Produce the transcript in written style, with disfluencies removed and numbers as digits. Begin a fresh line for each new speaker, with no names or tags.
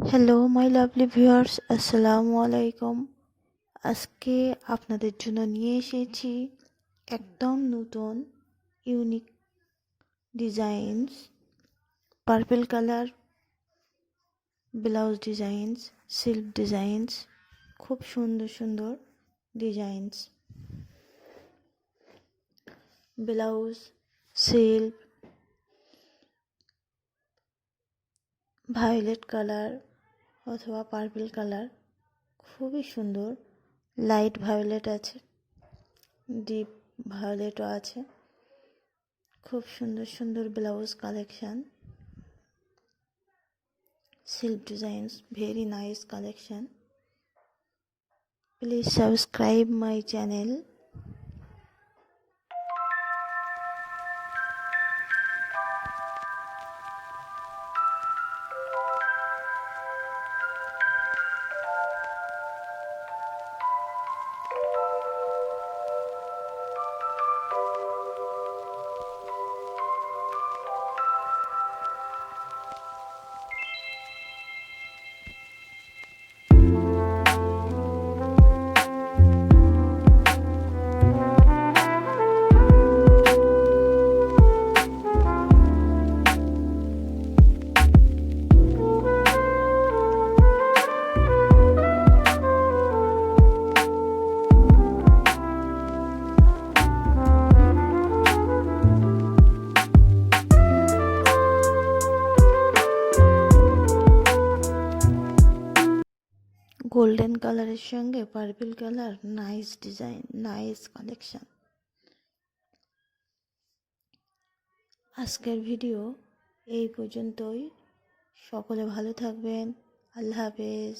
Hello my lovely viewers, আসসালামু আলাইকুম। আজকে আপনাদের জন্য নিয়ে এসেছি একদম নতুন unique designs, purple colour blouse designs, silk designs, খুব সুন্দর সুন্দর designs, blouse silk violet colour অথবা পার্পল কালার, খুবই সুন্দর। লাইট ভায়োলেট আছে, ডিপ ভায়োলেটও আছে। খুব সুন্দর সুন্দর blouse collection, silk designs, very nice collection. Please subscribe my channel. Golden কালারের সঙ্গে purple colour, nice design, nice collection. আজকের ভিডিও এই পর্যন্তই। সকলে ভালো থাকবেন। আল্লাহ হাফেজ।